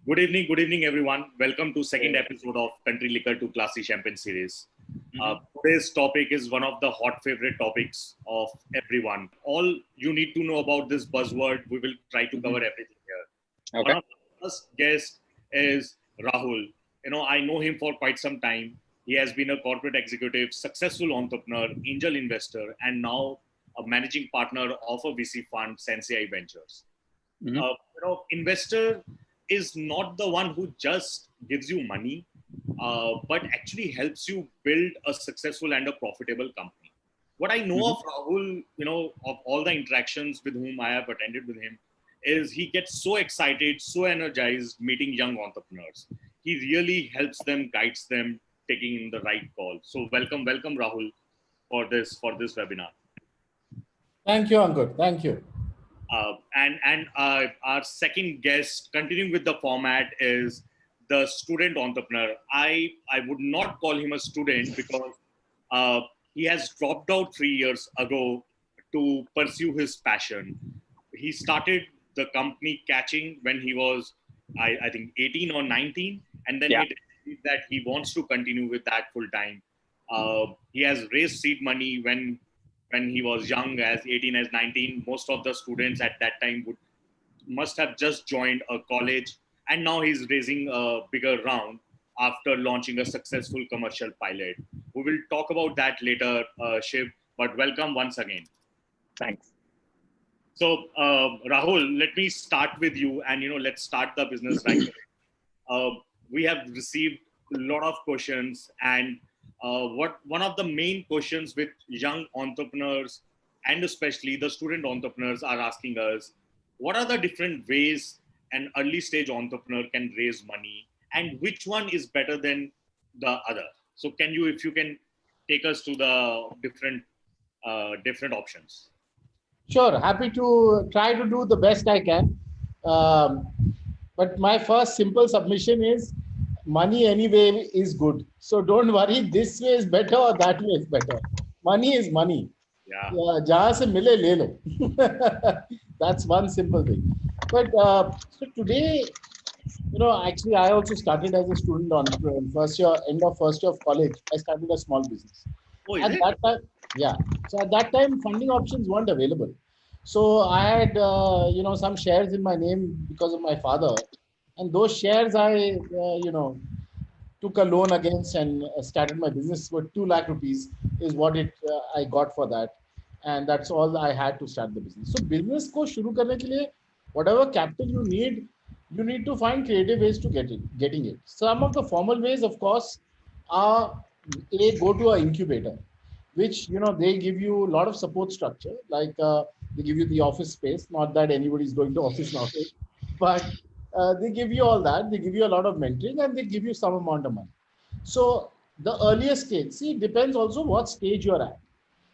Good evening, everyone. Welcome to second episode of Country Liquor to Classy Champagne series. Today's topic is one of the hot favorite topics of everyone. All you need to know about this buzzword, we will try to cover everything here. Okay. One of the first guests is Rahul. I know him for quite some time. He has been a corporate executive, successful entrepreneur, angel investor, and now a managing partner of a VC fund, Sensei Ventures. Investor is not the one who just gives you money, but actually helps you build a successful and a profitable company. What I know of Rahul, of all the interactions with whom I have attended with him, is he gets so excited, so energized meeting young entrepreneurs. He really helps them, guides them, taking the right call. So welcome Rahul for this webinar. Thank you, Ankur. Thank you. Our second guest, continuing with the format, is the student entrepreneur. I would not call him a student because he has dropped out 3 years ago to pursue his passion. He started the company Catching when he was, I think, 18 or 19, and then he decided that he wants to continue with that full time. He has raised seed money when he was young, as 18, as 19. Most of the students at that time must have just joined a college, and now he's raising a bigger round after launching a successful commercial pilot. We will talk about that later, Shiv, but welcome once again. Thanks. So, Rahul, let me start with you, and let's start the business right away. We have received a lot of questions, and one of the main questions with young entrepreneurs and especially the student entrepreneurs are asking us, what are the different ways an early stage entrepreneur can raise money, and which one is better than the other? So if you can take us to the different options. Sure. Happy to try to do the best I can. But my first simple submission is money anyway is good. So don't worry, this way is better or that way is better. Money is money. Yeah. Jahan se mile le lo. That's one simple thing. But so today, actually I also started as a student entrepreneur. End of first year of college, I started a small business. Oh, at that time, so at that time, funding options weren't available. So I had, some shares in my name because of my father. And those shares I, took a loan against and started my business with 2 lakh rupees is what I got for that. And that's all I had to start the business. So business ko shuru karne ke liye, whatever capital you need to find creative ways to getting it. Some of the formal ways, of course, are go to an incubator, which, they give you a lot of support structure. Like they give you the office space, not that anybody is going to office nowadays, but they give you all that. They give you a lot of mentoring and they give you some amount of money. So the earliest stage, it depends also what stage you're at.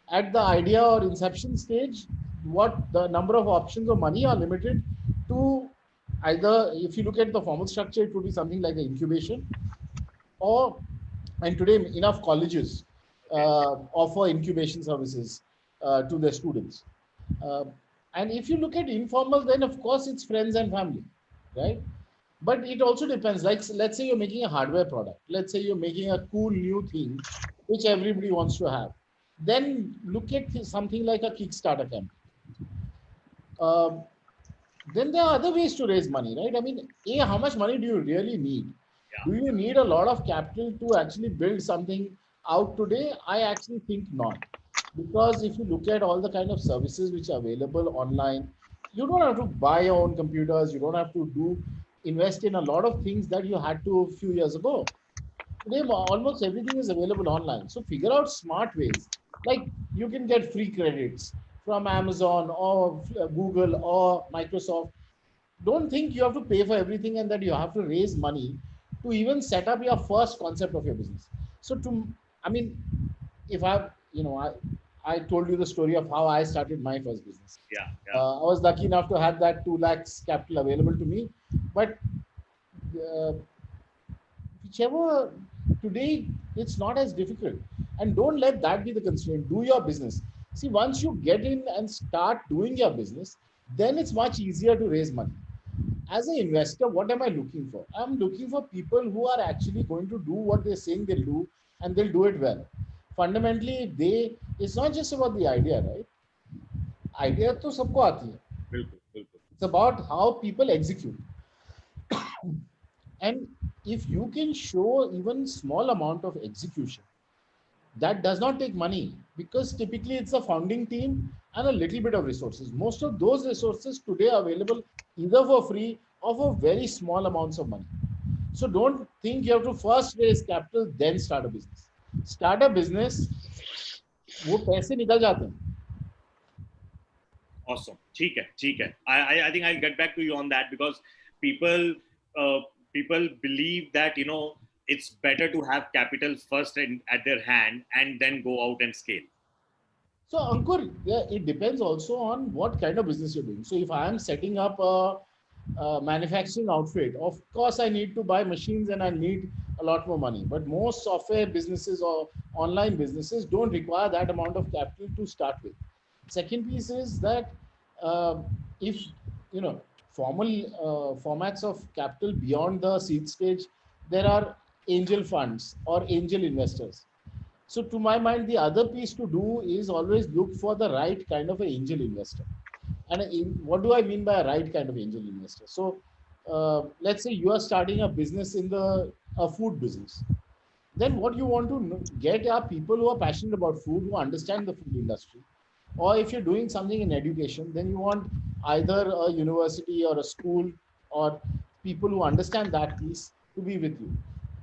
At the idea or inception stage, what the number of options of money are limited to either, if you look at the formal structure, it would be something like an incubation, and today enough colleges offer incubation services to their students. And if you look at informal, then of course it's friends and family, right? But it also depends. Like, let's say you're making a hardware product. Let's say you're making a cool new thing, which everybody wants to have. Then look at something like a Kickstarter campaign. Then there are other ways to raise money, right? I mean, how much money do you really need? Yeah. Do you need a lot of capital to actually build something out today? I actually think not. Because if you look at all the kind of services which are available online, you don't have to buy your own computers. You don't have to invest in a lot of things that you had to a few years ago. Today, almost everything is available online. So figure out smart ways. Like you can get free credits from Amazon or Google or Microsoft. Don't think you have to pay for everything and that you have to raise money to even set up your first concept of your business. So if I told you the story of how I started my first business. Yeah. I was lucky enough to have that 2 lakhs capital available to me. But whichever, today, it's not as difficult. And don't let that be the constraint. Do your business. See, once you get in and start doing your business, then it's much easier to raise money. as an investor, what am I looking for? I'm looking for people who are actually going to do what they're saying they'll do, and they'll do it well. Fundamentally, it's not just about the idea, right? Idea to sabko aati hai. बिल्कुल बिल्कुल. It's about how people execute. And if you can show even small amount of execution, that does not take money, because typically it's a founding team and a little bit of resources. Most of those resources today are available either for free or for very small amounts of money. So don't think you have to first raise capital, then start a business. Start a business, वो पैसे निकल जाते हैं. Awesome. ठीक है, ठीक है. I think I'll get back to you on that, because people people believe that, you know, it's better to have capital first at their hand and then go out and scale. So Ankur, yeah, it depends also on what kind of business you're doing. So if I am setting up a manufacturing outfit, of course I need to buy machines and I need a lot more money. But most software businesses or online businesses don't require that amount of capital to start with. Second piece is that if you know formal formats of capital beyond the seed stage, there are angel funds or angel investors. So to my mind, the other piece to do is always look for the right kind of an angel investor. And what do I mean by a right kind of angel investor? So let's say you are starting a business in the a food business. Then what you want to get are people who are passionate about food, who understand the food industry. Or if you're doing something in education, then you want either a university or a school or people who understand that piece to be with you.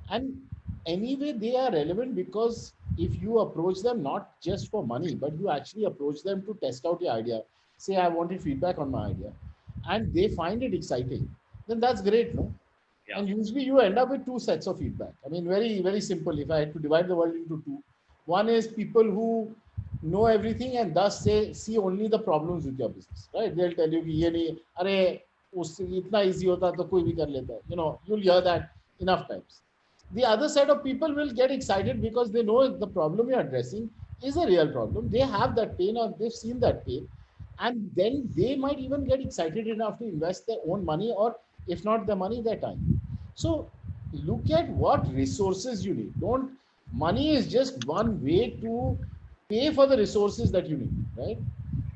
And anyway, they are relevant because if you approach them not just for money, but you actually approach them to test out your idea, say, I wanted feedback on my idea, and they find it exciting, then that's great, no? Yeah. And usually you end up with two sets of feedback. I mean, very, very simple. If I had to divide the world into two, one is people who know everything and thus say see only the problems with your business, right? They'll tell you कि ये नहीं, अरे उससे इतना easy होता तो कोई भी कर लेता. You know, you'll hear that enough times. The other set of people will get excited because they know the problem you're addressing is a real problem. They have that pain or they've seen that pain, and then they might even get excited enough to invest their own money, or if not their money, their time. So look at what resources you need. Don't Money is just one way to pay for the resources that you need, right?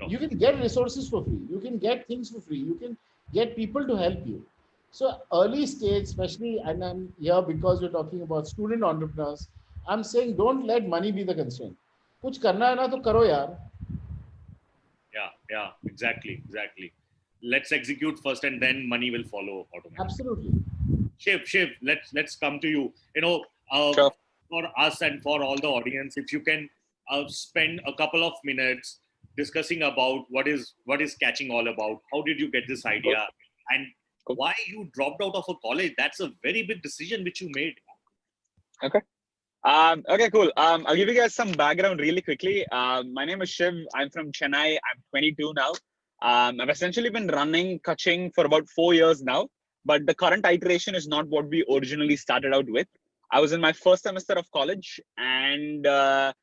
You can get resources for free. You can get things for free. You can get people to help you. So early stage, especially, and I'm here because we're talking about student entrepreneurs, I'm saying don't let money be the constraint. कुछ करना है ना तो करो यार. Yeah, exactly. Let's execute first, and then money will follow automatically. Absolutely. Shiv, let's come to you. You know, Sure. for us and for all the audience, if you can spend a couple of minutes discussing about what is Catching All about. How did you get this idea, and why you dropped out of a college? That's a very big decision which you made. Okay. Okay, cool. I'll give you guys some background really quickly. My name is Shiv. I'm from Chennai. I'm 22 now. I've essentially been running Kaching for about 4 years now, but the current iteration is not what we originally started out with. I was in my first semester of college, and I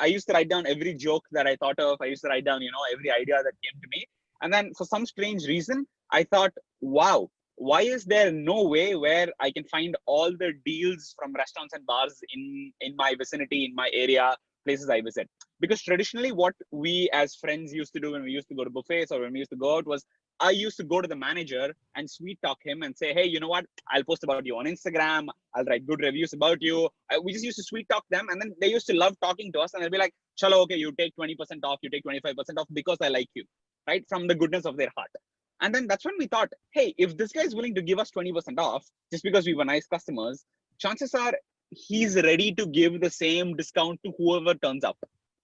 used to write down every joke that I thought of. I used to write down, every idea that came to me. And then for some strange reason, I thought, wow, why is there no way where I can find all the deals from restaurants and bars in my vicinity, in my area, places I visit? Because traditionally what we as friends used to do when we used to go to buffets or when we used to go out was, I used to go to the manager and sweet talk him and say, hey, you know what? I'll post about you on Instagram. I'll write good reviews about you. We just used to sweet talk them, and then they used to love talking to us, and they'll be like, chalo, okay, you take 20% off, you take 25% off because I like you, right? From the goodness of their heart. And then that's when we thought, hey, if this guy is willing to give us 20% off just because we were nice customers, chances are he's ready to give the same discount to whoever turns up,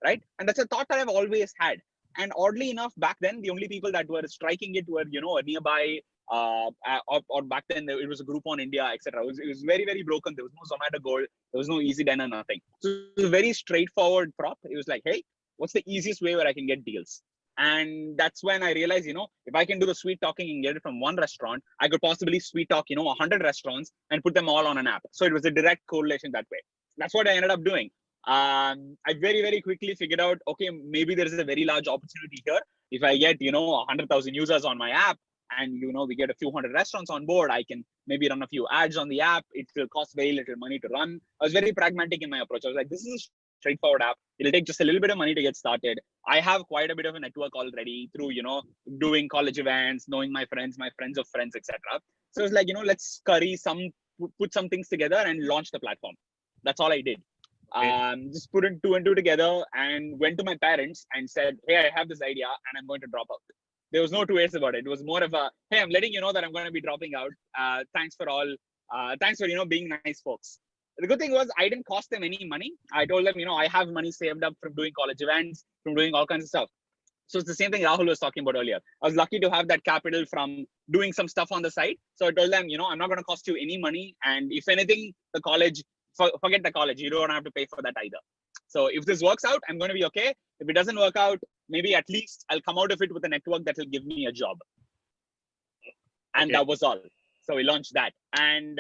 right? And that's a thought that I've always had. And oddly enough, back then, the only people that were striking it were, a nearby, or back then it was a Groupon India, etc. It was very, very broken. There was no Zomato Gold. There was no Easy Diner, nothing. So it was a very straightforward prop. It was like, hey, what's the easiest way where I can get deals? And that's when I realized, if I can do the sweet talking and get it from one restaurant, I could possibly sweet talk, 100 restaurants and put them all on an app. So it was a direct correlation that way. That's what I ended up doing. I very, very quickly figured out, okay, maybe there is a very large opportunity here. If I get, 100,000 users on my app and we get a few hundred restaurants on board. I can maybe run a few ads on the app. It will cost very little money to run. I was very pragmatic in my approach. I was like, this is a straightforward app. It'll take just a little bit of money to get started. I have quite a bit of a network already through, doing college events, knowing my friends of friends, etc. So it was like, let's put some things together and launch the platform. That's all I did. Just put two and two together and went to my parents and said, hey, I have this idea and I'm going to drop out. There was no two ways about it. It was more of a, hey, I'm letting you know that I'm going to be dropping out. Thanks for being nice folks. The good thing was I didn't cost them any money. I told them, I have money saved up from doing college events, from doing all kinds of stuff. So it's the same thing Rahul was talking about earlier. I was lucky to have that capital from doing some stuff on the side. So I told them, I'm not going to cost you any money. And if anything, the college, forget the college. You don't have to pay for that either. So if this works out, I'm going to be okay. If it doesn't work out, maybe at least I'll come out of it with a network that will give me a job. And that was all. So we launched that. And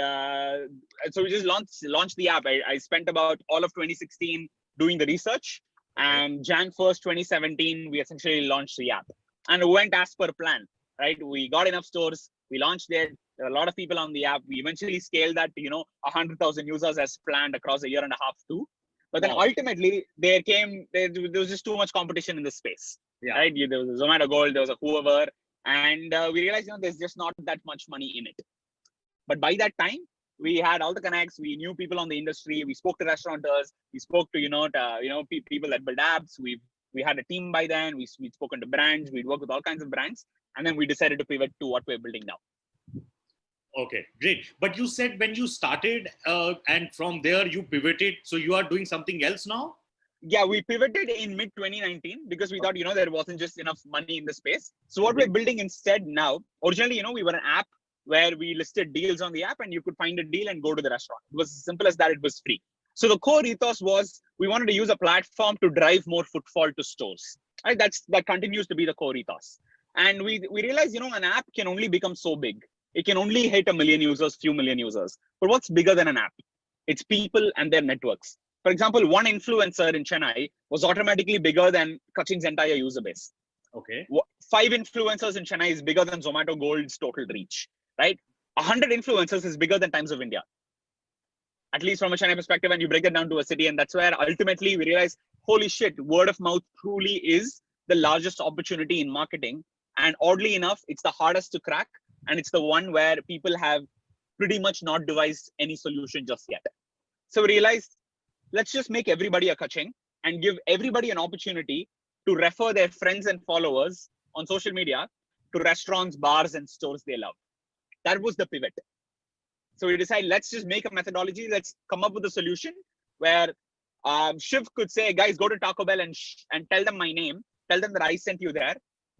so we just launched the app. I spent about all of 2016 doing the research. And Jan 1st, 2017, we essentially launched the app. And it went as per plan, right? We got enough stores. We launched it. There were a lot of people on the app. We eventually scaled that to, 100,000 users as planned across a year and a half too. But then ultimately, there was just too much competition in the space, right? There was a Zomato Gold, there was a whoever. And we realized, there's just not that much money in it. But by that time, we had all the connects. We knew people on the industry. We spoke to restaurateurs. We spoke to, people that build apps. We had a team by then. We'd spoken to brands. We'd worked with all kinds of brands. And then we decided to pivot to what we're building now. Okay, great. But you said when you started and from there you pivoted. So you are doing something else now? Yeah, we pivoted in mid 2019 because we thought, there wasn't just enough money in the space. So what we're building instead now, originally, we were an app where we listed deals on the app and you could find a deal and go to the restaurant. It was as simple as that. It was free. So the core ethos was we wanted to use a platform to drive more footfall to stores. Right? That continues to be the core ethos. And we realized, an app can only become so big. It can only hit a million users, few million users. But what's bigger than an app? It's people and their networks. For example, one influencer in Chennai was automatically bigger than Kaching's entire user base. Okay. 5 influencers in Chennai is bigger than Zomato Gold's total reach, right? 100 influencers is bigger than Times of India. At least from a Chennai perspective, and you break it down to a city. And that's where ultimately we realize, holy shit, word of mouth truly is the largest opportunity in marketing. And oddly enough, it's the hardest to crack. And it's the one where people have pretty much not devised any solution just yet. So we realized, let's just make everybody a Kaching and give everybody an opportunity to refer their friends and followers on social media to restaurants, bars, and stores they love. That was the pivot. So we decided, let's just make a methodology. Let's come up with a solution where Shiv could say, guys, go to Taco Bell and tell them my name. Tell them that I sent you there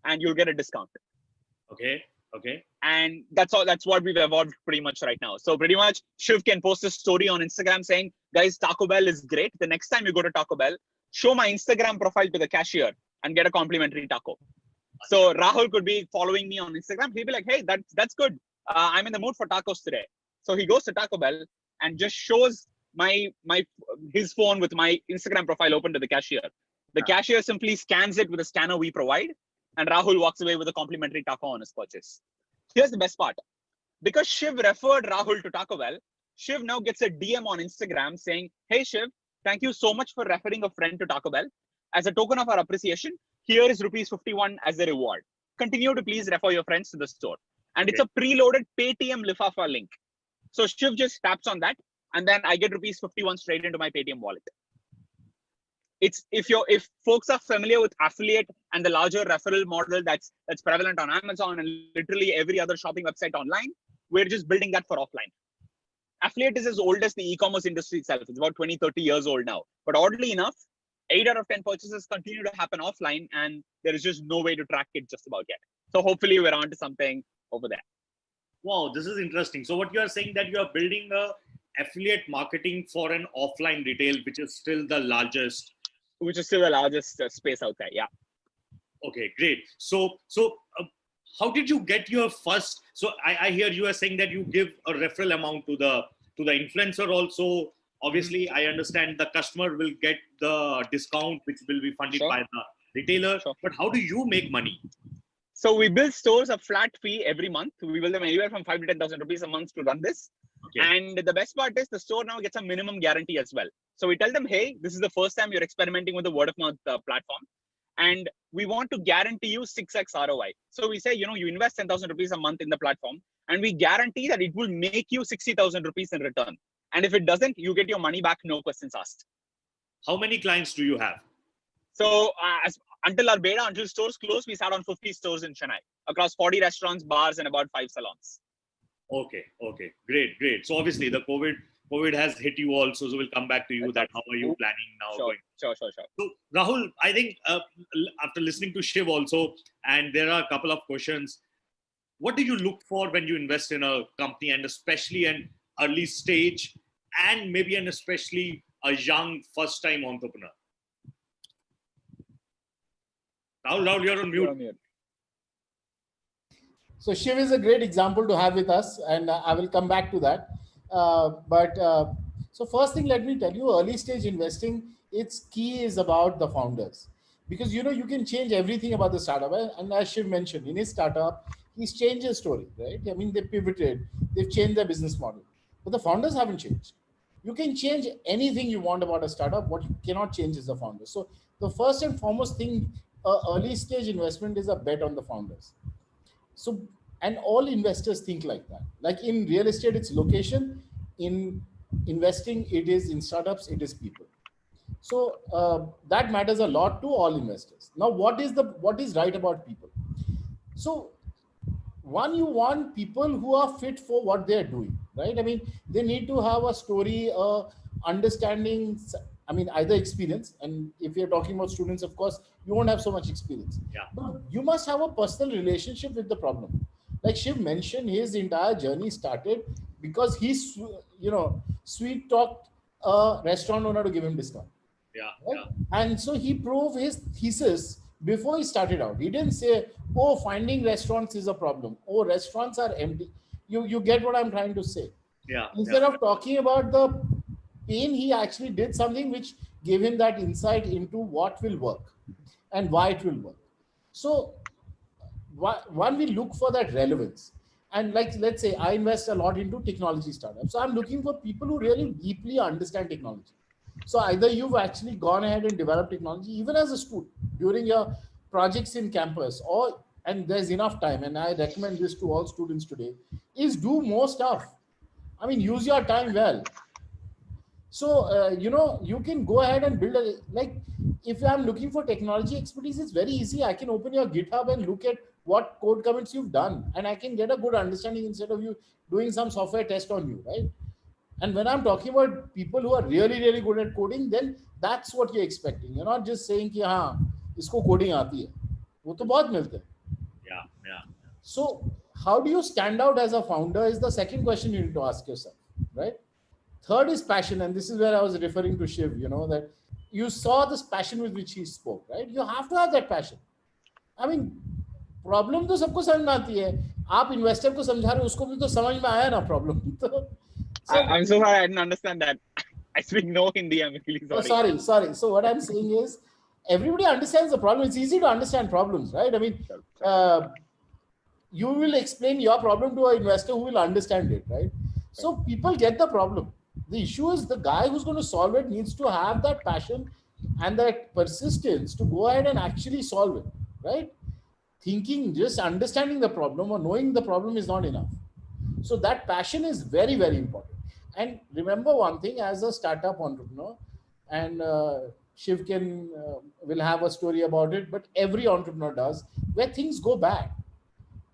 and you'll get a discount. Okay. And that's all. That's what we've evolved pretty much right now. So pretty much Shiv can post a story on Instagram saying, guys, Taco Bell is great. The next time you go to Taco Bell, show my Instagram profile to the cashier and get a complimentary taco. So Rahul could be following me on Instagram. He'd be like, hey, that's good. I'm in the mood for tacos today. So he goes to Taco Bell and just shows his phone with my Instagram profile open to the cashier. The cashier simply scans it with a scanner we provide, and Rahul walks away with a complimentary taco on his purchase. Here's the best part. Because Shiv referred Rahul to Taco Bell, Shiv now gets a DM on Instagram saying, hey Shiv, thank you so much for referring a friend to Taco Bell. As a token of our appreciation, here is rupees 51 as a reward. Continue to please refer your friends to the store. And it's a preloaded Paytm Lifafa link. So Shiv just taps on that, and then I get rupees 51 straight into my Paytm wallet. If folks are familiar with affiliate and the larger referral model that's prevalent on Amazon and literally every other shopping website online, we're just building that for offline. Affiliate is as old as the e-commerce industry itself. It's about 20, 30 years old now. But oddly enough, 8 out of 10 purchases continue to happen offline, and there is just no way to track it just about yet. So hopefully we're onto something over there. Wow, this is interesting. So what you are saying that you are building a affiliate marketing for an offline retail, which is still the largest. Which is still the largest space out there, yeah. Okay, great. So how did you get your first? So I hear you are saying that you give a referral amount to the influencer also. Obviously, I understand the customer will get the discount, which will be funded by the retailer. But how do you make money? So we bill stores a flat fee every month. We bill them anywhere from 5 to 10,000 rupees a month to run this. Okay. And the best part is the store now gets a minimum guarantee as well. So we tell them, hey, this is the first time you're experimenting with the word of mouth platform. And we want to guarantee you 6x ROI. So we say, you invest 10,000 rupees a month in the platform, and we guarantee that it will make you 60,000 rupees in return. And if it doesn't, you get your money back, no questions asked. How many clients do you have? So until our beta, until stores close, we sat on 50 stores in Chennai across 40 restaurants, bars, and about 5 salons. Okay. Great. So obviously the COVID has hit you also. So we'll come back to you that how are you planning now? Sure. So Rahul, I think after listening to Shiv also, and there are a couple of questions, what do you look for when you invest in a company, and especially an early stage and maybe and especially a young first time entrepreneur? Rahul, you're on mute. So Shiv is a great example to have with us, and I will come back to that. So first thing, let me tell you, early stage investing, its key is about the founders, because you can change everything about the startup. And as Shiv mentioned, in his startup, he's changed his story, right? I mean, they pivoted, they've changed their business model, but the founders haven't changed. You can change anything you want about a startup. What you cannot change is the founders. So the first and foremost thing, early stage investment is a bet on the founders. So, and all investors think like that. Like in real estate, it's location. In investing, it is in startups, it is people. So that matters a lot to all investors. Now, what is right about people? So one, you want people who are fit for what they're doing, right? I mean, they need to have a story, understanding, I mean, either experience, and if you're talking about students, of course, you won't have so much experience. Yeah. But you must have a personal relationship with the problem. Like Shiv mentioned, his entire journey started because he, sweet talked a restaurant owner to give him discount. Yeah. Right? Yeah. And so he proved his thesis before he started out. He didn't say, oh, finding restaurants is a problem. Oh, restaurants are empty. You get what I'm trying to say. Yeah. Instead of talking about the pain, he actually did something which gave him that insight into what will work and why it will work. So one, we look for that relevance. And like, let's say I invest a lot into technology startups. So I'm looking for people who really deeply understand technology. So either you've actually gone ahead and developed technology, even as a student, during your projects in campus, and there's enough time, and I recommend this to all students today, is do more stuff. I mean, use your time well. So, you can go ahead and build like, if I'm looking for technology expertise, it's very easy. I can open your GitHub and look at what code commits you've done, and I can get a good understanding instead of you doing some software test on you, right? And when I'm talking about people who are really, really good at coding, then that's what you're expecting. You're not just saying, कि हाँ, इसको coding आती है. वो तो बहुत मिलते हैं. Yeah. So how do you stand out as a founder is the second question you need to ask yourself, right? Third is passion. And this is where I was referring to Shiv, that you saw this passion with which he spoke, right? You have to have that passion. I mean, problem तो सबको समझ में आती है. आप investor को समझा रहे हो, उसको भी तो समझ में आया ना problem. So, I'm so sorry, I didn't understand that. I speak no Hindi, I'm really sorry. Oh, sorry. So what I'm saying is, everybody understands the problem. It's easy to understand problems, right? I mean, you will explain your problem to an investor who will understand it, right? So people get the problem. The issue is the guy who's going to solve it needs to have that passion and that persistence to go ahead and actually solve it, right? Thinking, just understanding the problem or knowing the problem is not enough. So that passion is very, very important. And remember one thing, as a startup entrepreneur, and Shiv will have a story about it, but every entrepreneur does, where things go bad.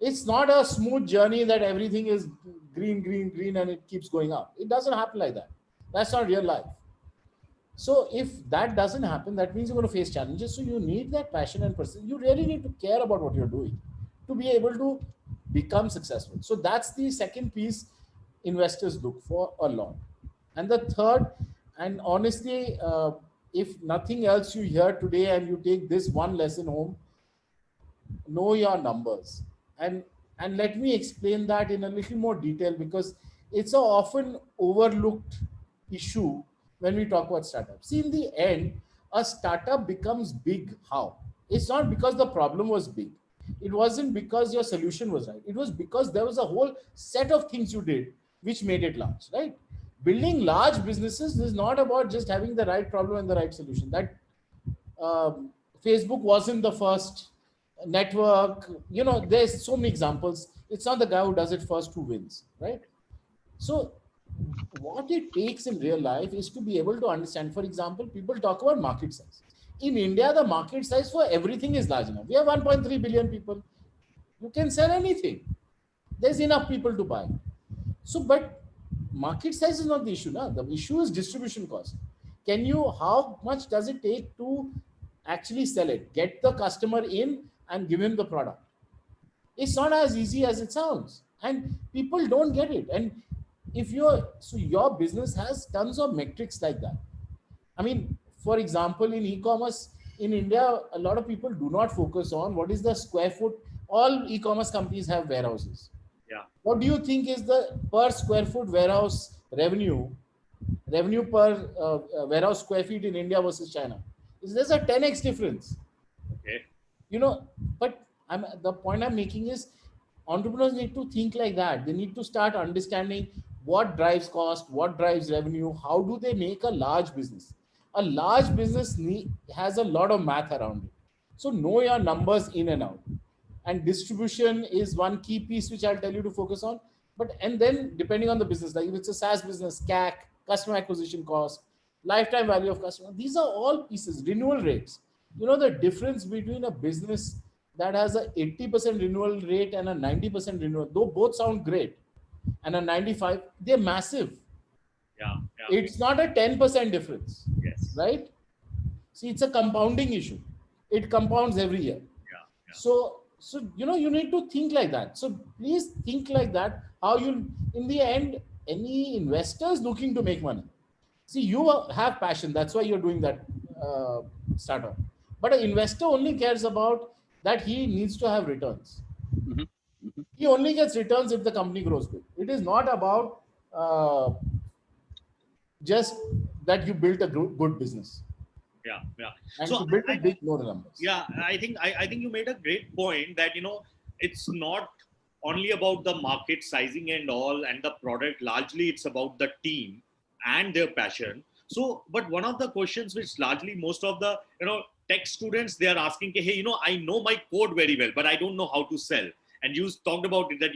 It's not a smooth journey that everything is green, and it keeps going up. It doesn't happen like that. That's not real life. So if that doesn't happen, that means you're going to face challenges. So you need that passion and persistence. You really need to care about what you're doing to be able to become successful. So that's the second piece investors look for a lot. And the third, and honestly, if nothing else you hear today and you take this one lesson home, know your numbers. And let me explain that in a little more detail, because it's an often overlooked issue when we talk about startups. See, in the end, a startup becomes big. How? It's not because the problem was big. It wasn't because your solution was right. It was because there was a whole set of things you did which made it large, right? Building large businesses is not about just having the right problem and the right solution. That Facebook wasn't the first network. You know, there's so many examples. It's not the guy who does it first who wins, right? So what it takes in real life is to be able to understand. For example, people talk about market size. In India, the market size for everything is large enough. We have 1.3 billion people. You can sell anything. There's enough people to buy. So, but market size is not the issue. No? The issue is distribution cost. How much does it take to actually sell it? Get the customer in and give him the product. It's not as easy as it sounds. And people don't get it. And your business has tons of metrics like that. I mean, for example, in e-commerce in India, a lot of people do not focus on what is the square foot. All e-commerce companies have warehouses. Yeah. What do you think is the per square foot warehouse revenue per warehouse square feet in India versus China? There's a 10x difference. Okay. You know, but the point I'm making is entrepreneurs need to think like that. They need to start understanding what drives cost, what drives revenue, how do they make a large business. A large business has a lot of math around it. So know your numbers in and out. And distribution is one key piece which I'll tell you to focus on. And then depending on the business, like if it's a SaaS business, CAC, customer acquisition cost, lifetime value of customer, these are all pieces. Renewal rates. You know the difference between a business that has a 80% renewal rate and a 90% renewal, though both sound great, and a 95, they're massive. Yeah. It's not a 10% difference. Yes. Right? See, it's a compounding issue. It compounds every year. Yeah. So you need to think like that. So please think like that. How in the end, any investors looking to make money. See, you have passion. That's why you're doing that startup. But an investor only cares about that he needs to have returns. Mm-hmm. Mm-hmm. He only gets returns if the company grows big. It is not about just that you built a good business. Yeah. And So to build a big no numbers. Yeah, I think you made a great point that it's not only about the market sizing and all and the product. Largely, it's about the team and their passion. So, but one of the questions which largely most of the tech students, they are asking, hey, I know my code very well, but I don't know how to sell. And you talked about it that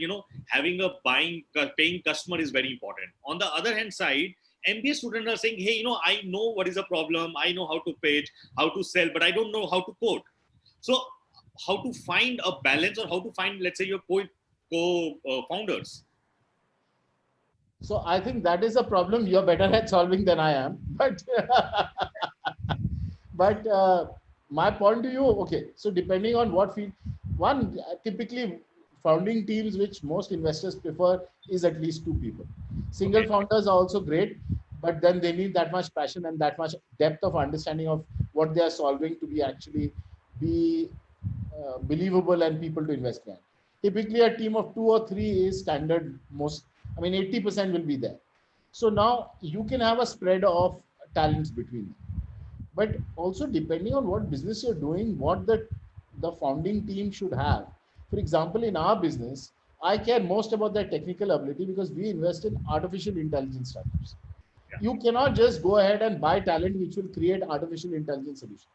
having a paying customer is very important. On the other hand side, MBA students are saying, hey, I know what is a problem. I know how to pitch, how to sell, but I don't know how to code. So how to find a balance, or how to find, let's say, your co-founders? So I think that is a problem you're better at solving than I am. But my point to you, okay, so depending on what field, typically founding teams which most investors prefer is at least 2 people. Single founders are also great, but then they need that much passion and that much depth of understanding of what they are solving to be believable and people to invest in. Typically, a team of 2 or 3 is standard. 80% will be there. So now you can have a spread of talents between them. But also depending on what business you're doing, what the founding team should have. For example, in our business, I care most about their technical ability because we invest in artificial intelligence startups. Yeah. You cannot just go ahead and buy talent which will create artificial intelligence solution.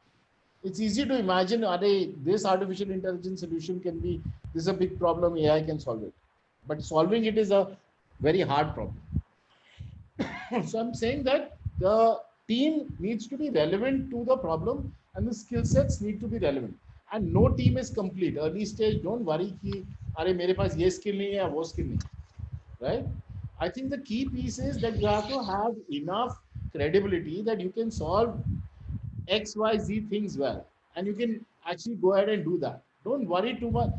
It's easy to imagine, this artificial intelligence solution this is a big problem, AI can solve it. But solving it is a very hard problem. So I'm saying that the team needs to be relevant to the problem and the skill sets need to be relevant. And no team is complete. Early stage, don't worry ki, mere paas ye skill nahi hai, wo skill nahi. Right? I think the key piece is that you have to have enough credibility that you can solve X, Y, Z things well. And you can actually go ahead and do that. Don't worry too much.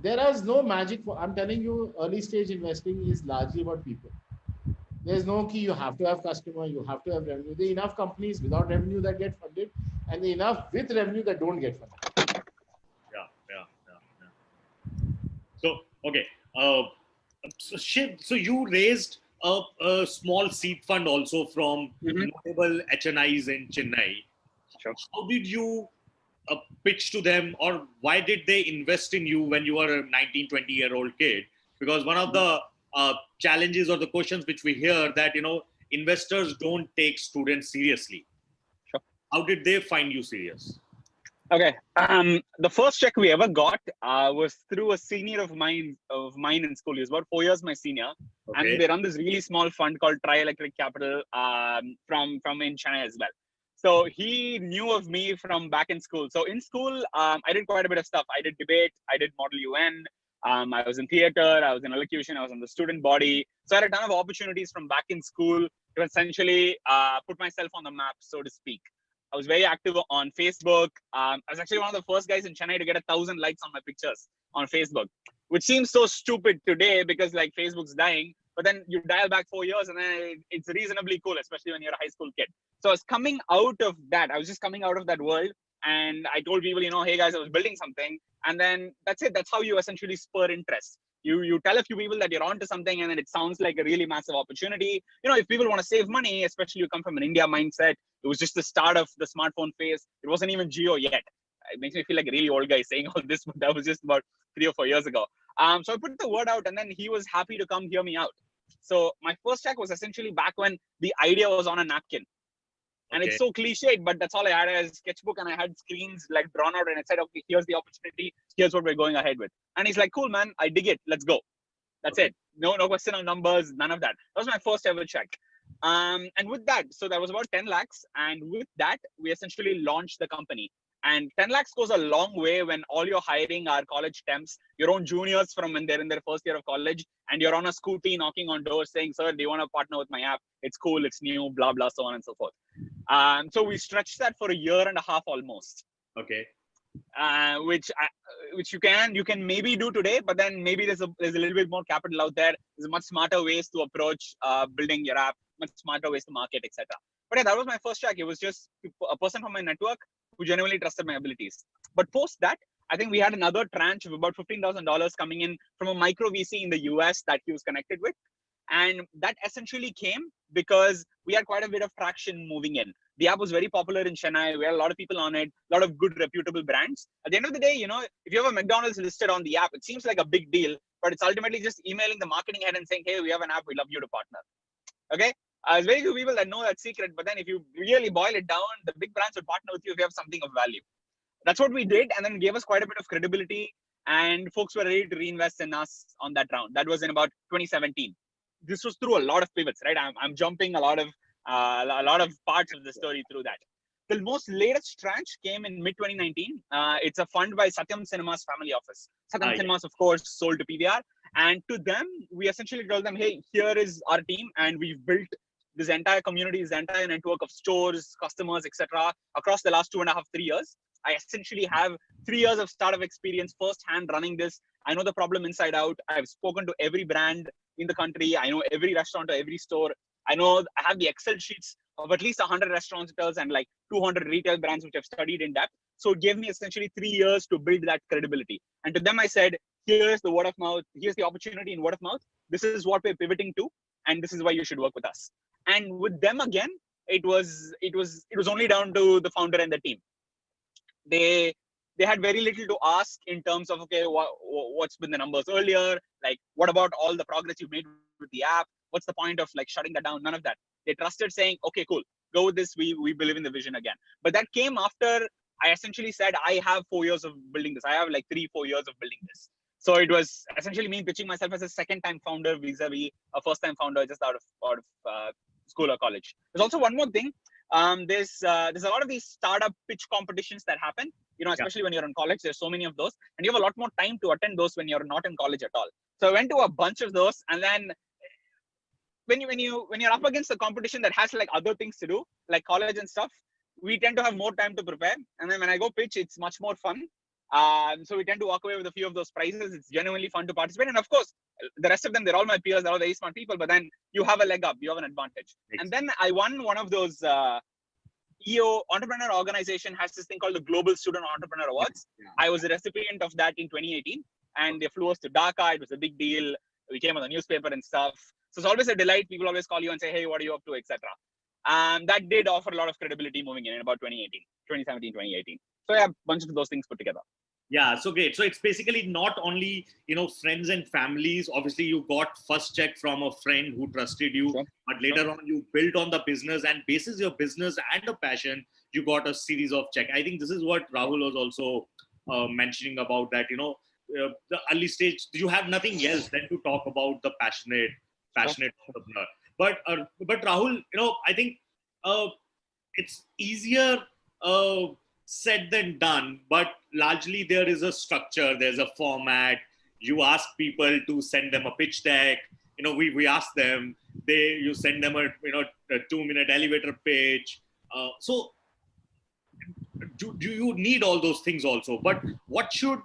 There is no magic. I'm telling you, early stage investing is largely about people. There's no key. You have to have customer. You have to have revenue. There are enough companies without revenue that get funded, and there are enough with revenue that don't get funded. Yeah. So okay. So you raised a small seed fund also from notable HNIs in Chennai. Sure. How did you pitch to them, or why did they invest in you when you were a 19, 20-year-old kid? Because one of the challenges or the questions which we hear that, investors don't take students seriously. Sure. How did they find you serious? Okay. The first check we ever got was through a senior of mine in school. He was about 4 years my senior, Okay. and they run this really small fund called Tri-Electric Capital from in Chennai as well. So he knew of me from back in school. So in school, I did quite a bit of stuff. I did debate, I did Model UN, I was in theater, I was in elocution, I was in the student body. So I had a ton of opportunities from back in school to essentially put myself on the map, so to speak. I was very active on Facebook. I was actually one of the first guys in Chennai to get 1,000 likes on my pictures on Facebook, which seems so stupid today because like Facebook's dying. But then you dial back 4 years and then it's reasonably cool, especially when you're a high school kid. So I was coming out of that. I was just coming out of that world. And I told people, hey guys, I was building something. And then that's it. That's how you essentially spur interest. You tell a few people that you're onto something, and then it sounds like a really massive opportunity. If people want to save money, especially you come from an India mindset, it was just the start of the smartphone phase. It wasn't even Jio yet. It makes me feel like a really old guy saying all this, but that was just about 3 or 4 years ago. So I put the word out, and then he was happy to come hear me out. So my first check was essentially back when the idea was on a napkin. And Okay. it's so cliched, but that's all I had as sketchbook, and I had screens like drawn out, and I said, okay, here's the opportunity. Here's what we're going ahead with. And he's like, cool, man, I dig it. Let's go. That's Okay. it. No question on numbers, none of that. That was my first ever check. And with that, so that was about 10 lakhs. And with that, we essentially launched the company. And 10 lakhs goes a long way when all you're hiring are college temps, your own juniors from when they're in their first year of college, and you're on a scooty knocking on doors saying, sir, do you want to partner with my app? It's cool, it's new, blah, blah, so on and so forth. So we stretched that for a year and a half almost. Okay. Which you can maybe do today, but then maybe there's a little bit more capital out there. There's much smarter ways to approach building your app, much smarter ways to market, etc. But yeah, that was my first check. It was just a person from my network who genuinely trusted my abilities. But post that, I think we had another tranche of about $15,000 coming in from a micro VC in the US that he was connected with. And that essentially came because we had quite a bit of traction moving in. The app was very popular in Chennai. We had a lot of people on it, a lot of good reputable brands. At the end of the day, if you have a McDonald's listed on the app, it seems like a big deal, but it's ultimately just emailing the marketing head and saying, hey, we have an app, we'd love you to partner. Okay. There's very few people that know that secret, but then if you really boil it down, the big brands would partner with you if you have something of value. That's what we did, and then gave us quite a bit of credibility, and folks were ready to reinvest in us on that round. That was in about 2017. This was through a lot of pivots, right? I'm jumping a lot of parts of the story through that. The most latest tranche came in mid 2019. It's a fund by Satyam Cinemas family office. Satyam Cinemas, of course, sold to PVR, and to them, we essentially told them, hey, here is our team, and we've built this entire community, this entire network of stores, customers, etc. across the last 2.5, 3 years. I essentially have 3 years of startup experience firsthand running this. I know the problem inside out. I've spoken to every brand in the country. I know every restaurant or every store. I have the Excel sheets of at least 100 restaurateurs and like 200 retail brands which I've studied in depth. So it gave me essentially 3 years to build that credibility. And to them, I said, here's the word of mouth. Here's the opportunity in word of mouth. This is what we're pivoting to, and this is why you should work with us. And with them again, it was only down to the founder and the team. They had very little to ask in terms of, okay, what's been the numbers earlier? Like, what about all the progress you've made with the app? What's the point of like shutting that down? None of that. They trusted, saying, okay, cool, go with this. We believe in the vision again. But that came after I essentially said, I have 4 years of building this. I have like 3-4 years of building this. So it was essentially me pitching myself as a second-time founder vis-a-vis a first-time founder just out of school or college. There's also one more thing. There's a lot of these startup pitch competitions that happen, especially when you're in college. There's so many of those, and you have a lot more time to attend those when you're not in college at all. So I went to a bunch of those, and then when you're up against the competition that has like other things to do, like college and stuff, we tend to have more time to prepare. And then when I go pitch, it's much more fun. So we tend to walk away with a few of those prizes. It's genuinely fun to participate. And of course, the rest of them, they're all my peers. They're all very smart people. But then you have a leg up. You have an advantage. Exactly. And then I won one of those EO Entrepreneur Organization has this thing called the Global Student Entrepreneur Awards. Yeah. I was a recipient of that in 2018. And they flew us to Dhaka. It was a big deal. We came on the newspaper and stuff. So it's always a delight. People always call you and say, hey, what are you up to, etc. That did offer a lot of credibility moving in about 2017, 2018. So yeah, a bunch of those things put together. Yeah, so great. So it's basically not only, friends and families. Obviously, you got first check from a friend who trusted you, Sure. but later on you built on the business, and basis your business and a passion, you got a series of check. I think this is what Rahul was also mentioning about that, the early stage, you have nothing else than to talk about the passionate entrepreneur. But Rahul, I think uh, it's easier uh, said than done, but largely there is a structure, there's a format. You ask people to send them a pitch deck. We ask them, you send them a 2-minute elevator pitch. So do you need all those things also? But what should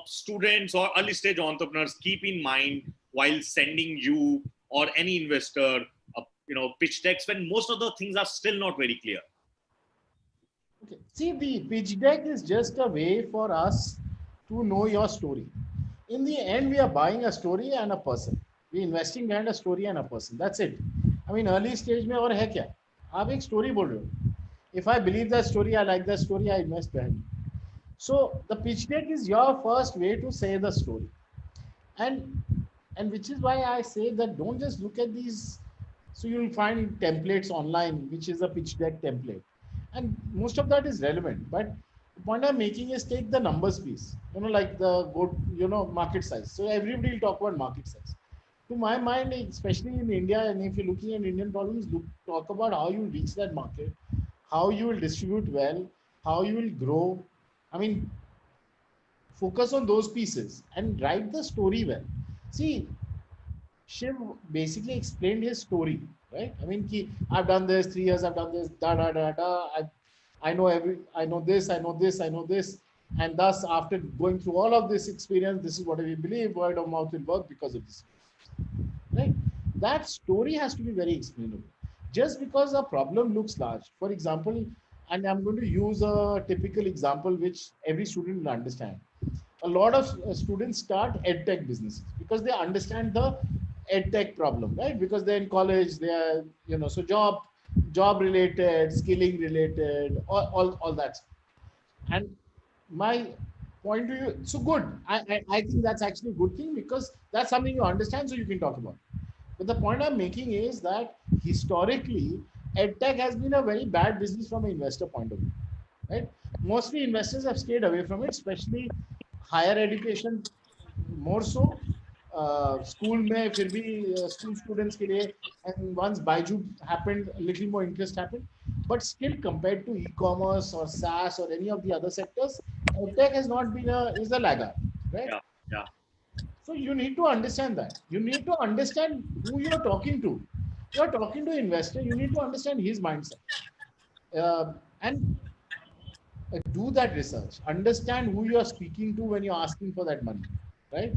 students or early stage entrepreneurs keep in mind while sending you or any investor pitch decks, when most of the things are still not very clear? Okay. See, the pitch deck is just a way for us to know your story. In the end, we are buying a story and a person. We investing behind a story and a person. That's it. I mean, early stage में और है क्या? आप एक story बोल रहे हो. If I believe that story, I like that story, I invest behind it. So the pitch deck is your first way to say the story, and which is why I say that don't just look at these. So you'll find templates online, which is a pitch deck template, and most of that is relevant. But the point I'm making is take the numbers piece. Like the market size. So everybody will talk about market size. To my mind, especially in India, and if you're looking at Indian problems, talk about how you reach that market, how you will distribute well, how you will grow. I mean, focus on those pieces and write the story well. See, Shiv basically explained his story, right? I mean, I've done this 3 years, I've done this, da da da da. I know I know this, I know this, I know this, and thus after going through all of this experience, this is what we believe. Word of mouth will work because of this, right? That story has to be very explainable. Just because a problem looks large, for example, and I'm going to use a typical example which every student will understand. A lot of students start edtech businesses because they understand the edtech problem, right? Because they're in college, they are, so job related, skilling related, all that stuff. And my point to you, so good. I think that's actually a good thing because that's something you understand, so you can talk about. But the point I'm making is that historically, edtech has been a very bad business from an investor point of view, right? Mostly investors have stayed away from it, especially higher education, more so. School में फिर भी school students के लिए, and once Byju happened, a little more interest happened. But still, compared to e-commerce or SaaS or any of the other sectors, edtech has not been is a laggard, right? Yeah, yeah. So you need to understand that. You need to understand who you're talking to. You're talking to an investor. You need to understand his mindset, and do that research. Understand who you're speaking to when you're asking for that money, right?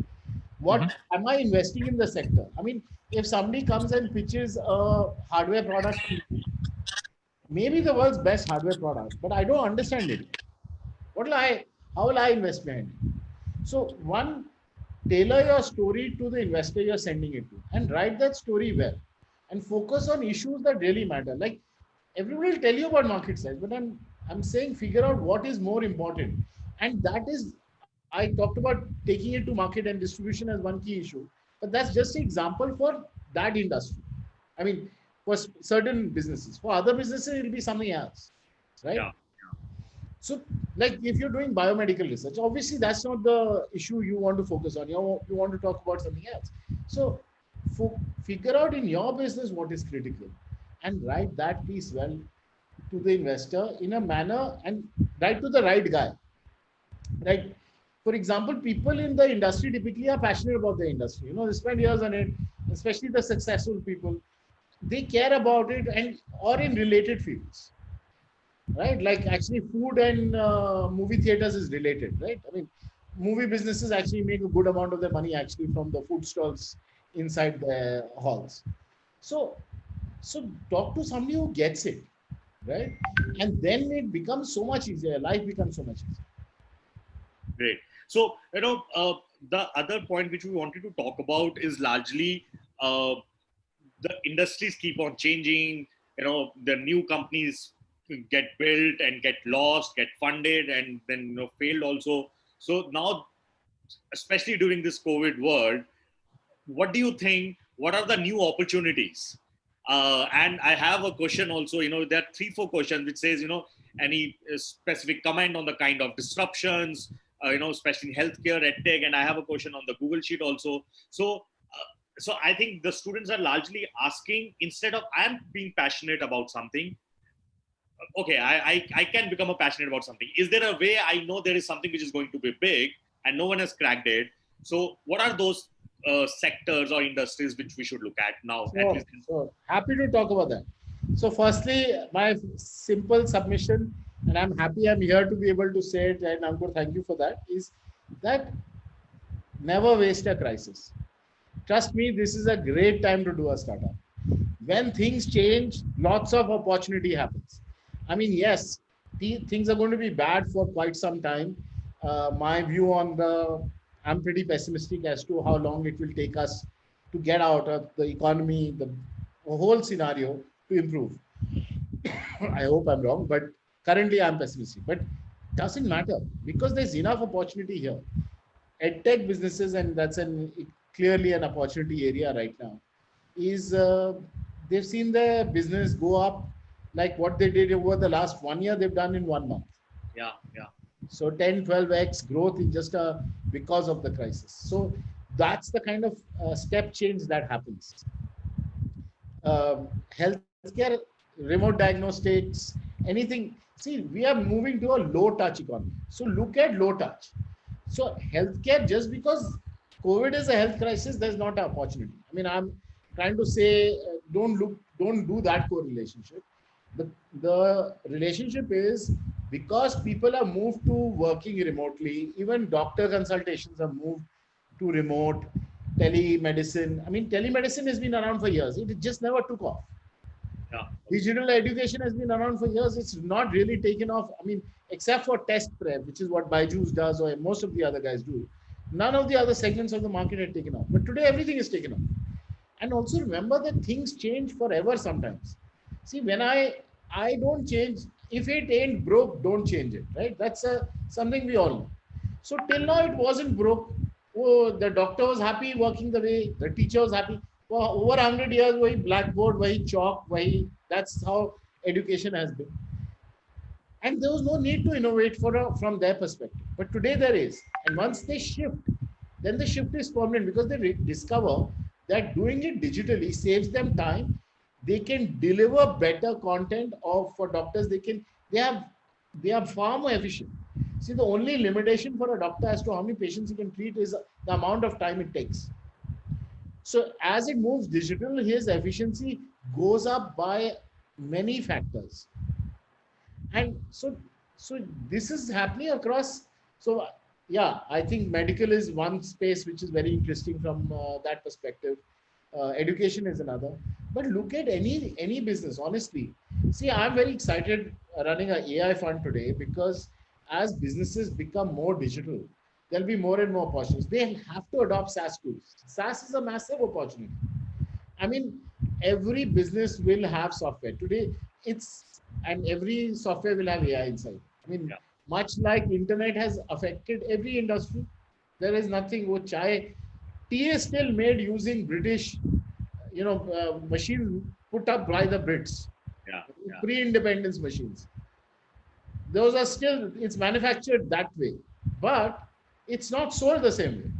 What am I investing in the sector? I mean, if somebody comes and pitches a hardware product, maybe the world's best hardware product, but I don't understand it. How will I invest behind it? So one, tailor your story to the investor you're sending it to and write that story well and focus on issues that really matter. Like everybody will tell you about market size, but I'm saying figure out what is more important. And that is, I talked about taking it to market and distribution as one key issue, but that's just an example for that industry. I mean, for certain businesses, for other businesses, it'll be something else, right? Yeah. So, like if you're doing biomedical research, obviously that's not the issue you want to focus on. You want to talk about something else. So, figure out in your business what is critical and write that piece well to the investor in a manner and write to the right guy. Right? For example, people in the industry typically are passionate about the industry. They spend years on it, especially the successful people. They care about it and or in related fields, right? Like actually food and movie theaters is related, right? I mean, movie businesses actually make a good amount of their money actually from the food stalls inside the halls. So, so talk to somebody who gets it, right? And then it becomes so much easier. Life becomes so much easier. Great. So, the other point which we wanted to talk about is largely the industries keep on changing. The new companies get built and get lost, get funded, and then failed also. So now, especially during this COVID world, what do you think? What are the new opportunities? And I have a question also. There are 3-4 questions which says, any specific comment on the kind of disruptions, especially in healthcare, edtech, and I have a question on the Google Sheet also. So I think the students are largely asking, instead of I'm being passionate about something, okay, I can become a passionate about something. Is there a way I know there is something which is going to be big and no one has cracked it? So what are those sectors or industries which we should look at now? So happy to talk about that. So firstly, my simple submission, and I'm happy I'm here to be able to say it, and Ankur, thank you for that, is that never waste a crisis. Trust me, this is a great time to do a startup. When things change, lots of opportunity happens. I mean, yes, things are going to be bad for quite some time. My view on I'm pretty pessimistic as to how long it will take us to get out of the economy, the whole scenario to improve. I hope I'm wrong, but currently I'm pessimistic. But doesn't matter because there's enough opportunity here. EdTech businesses, and that's clearly an opportunity area right now, is they've seen their business go up like what they did over the last 1 year, they've done in 1 month. Yeah. So 10, 12x growth in just because of the crisis. So that's the kind of step change that happens. Healthcare, remote diagnostics, anything. See, we are moving to a low touch economy. So look at low touch. So healthcare, just because COVID is a health crisis, there's not an opportunity. I mean, I'm trying to say, don't do that correlation. The relationship is because people have moved to working remotely, even doctor consultations have moved to remote, telemedicine. I mean, telemedicine has been around for years. It just never took off. Yeah. Digital education has been around for years. It's not really taken off. I mean, except for test prep, which is what Byju's does or most of the other guys do. None of the other segments of the market had taken off. But today, everything is taken off. And also remember that things change forever sometimes. See, when I don't change, if it ain't broke, don't change it, right? That's something we all know. So till now, it wasn't broke. Oh, the doctor was happy working the way, the teacher was happy. For over 100 years, wahi blackboard, wahi chalk, that's how education has been. And there was no need to innovate from their perspective. But today there is. And once they shift, then the shift is permanent because they discover that doing it digitally saves them time. They can deliver better content, or for doctors, they are far more efficient. See, the only limitation for a doctor as to how many patients he can treat is the amount of time it takes. So as it moves digital, his efficiency goes up by many factors. And so this is happening across. So yeah, I think medical is one space which is very interesting from that perspective. Education is another. But look at any business, honestly. See, I'm very excited running an AI fund today because as businesses become more digital, there'll be more and more opportunities. They have to adopt SaaS tools. SaaS is a massive opportunity. I mean, every business will have software. Today, and every software will have AI inside. I mean, much like internet has affected every industry, there is nothing which tea is still made using British, machines put up by the Brits. Pre-independence machines. Those are still, it's manufactured that way, but it's not sold the same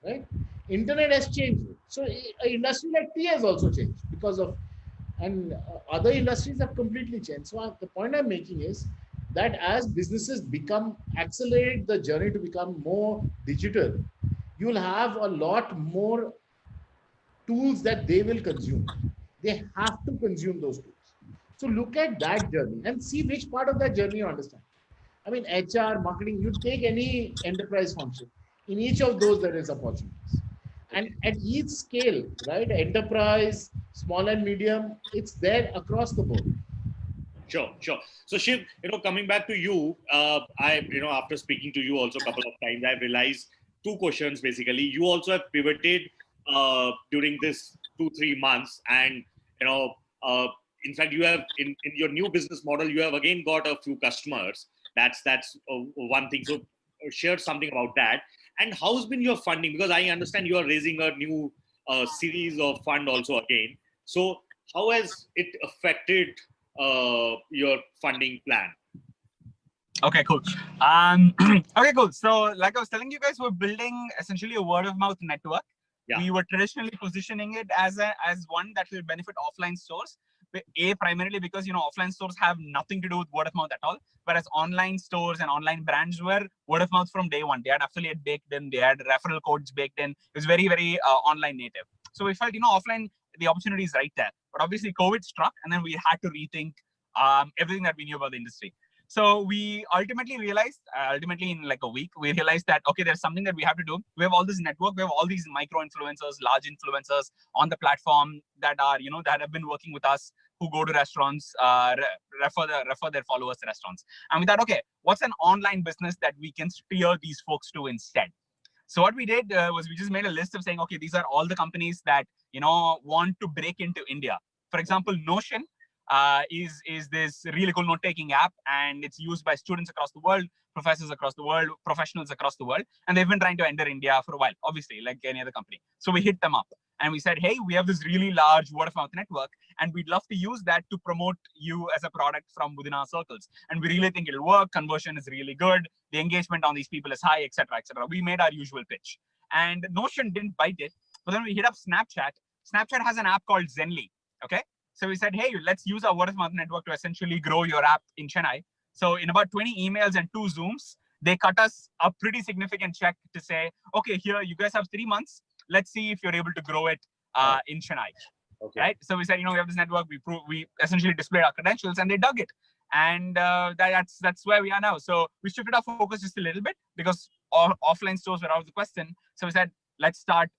way, right? Internet has changed it. So an industry like tea has also changed because of, and other industries have completely changed. So the point I'm making is that as businesses accelerate the journey to become more digital, you'll have a lot more tools that they will consume. They have to consume those tools. So look at that journey and see which part of that journey you understand. I mean, HR, marketing, you take any enterprise function. In each of those, there is opportunities. And at each scale, right, enterprise, small and medium, it's there across the board. Sure. So Shiv, coming back to you, after speaking to you also a couple of times, I've realized 2 questions basically. You also have pivoted during this 2-3 months, and in fact, you have in your new business model, you have again got a few customers. That's one thing. So share something about that. And how's been your funding? Because I understand you are raising a new series of fund also again. So how has it affected your funding plan? Okay, cool. Okay, cool. So like I was telling you guys, we're building essentially a word of mouth network. Yeah. We were traditionally positioning it as one that will benefit offline stores. Primarily because, offline stores have nothing to do with word of mouth at all. Whereas online stores and online brands were word of mouth from day one. They had affiliate baked in, they had referral codes baked in. It was very, very online native. So we felt, offline, the opportunity is right there. But obviously COVID struck and then we had to rethink everything that we knew about the industry. So we ultimately realized, in like a week, we realized that, okay, there's something that we have to do. We have all this network, we have all these micro influencers, large influencers on the platform that are, that have been working with us, who go to restaurants, refer their followers to restaurants. And we thought, okay, what's an online business that we can steer these folks to instead? So what we did was we just made a list of saying, okay, these are all the companies that, want to break into India. For example, Notion is this really cool note-taking app, and it's used by students across the world, professors across the world, professionals across the world, and they've been trying to enter India for a while, obviously, like any other company. So we hit them up and we said, hey, we have this really large word-of-mouth network, and we'd love to use that to promote you as a product from within our circles. And we really think it'll work. Conversion is really good. The engagement on these people is high, etc., etc. We made our usual pitch, and Notion didn't bite it. But then we hit up Snapchat. Snapchat has an app called Zenly. Okay. So we said, hey, let's use our word of mouth network to essentially grow your app in Chennai. So in about 20 emails and 2 Zooms, they cut us a pretty significant check to say, okay, here, you guys have 3 months. Let's see if you're able to grow it in Chennai. Okay. Right? So we said, we have this network. We essentially displayed our credentials and they dug it. And that's where we are now. So we shifted our focus just a little bit because offline stores were out of the question. So we said, let's start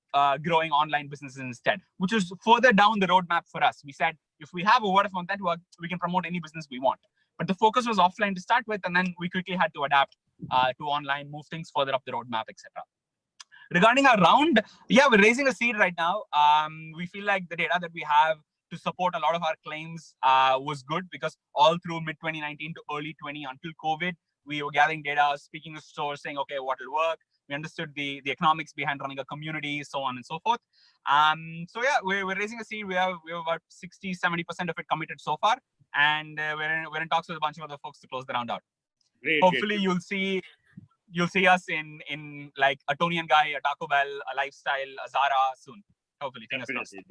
growing online businesses instead, which is further down the roadmap for us. We said, if we have a word of mouth network, we can promote any business we want. But the focus was offline to start with, and then we quickly had to adapt to online, move things further up the roadmap, etc. Regarding our round, yeah, we're raising a seed right now. We feel like the data that we have to support a lot of our claims was good, because all through mid-2019 to early 20 until COVID, we were gathering data, speaking to stores, saying, okay, what will work? We understood the economics behind running a community, so on and so forth. So yeah, we're raising a seed. We have about 60-70% of it committed so far, and we're in talks with a bunch of other folks to close the round out. Great. Hopefully, great. You'll see us in like a Tony and Guy, a Taco Bell, a Lifestyle, a Zara soon. Hopefully, definitely.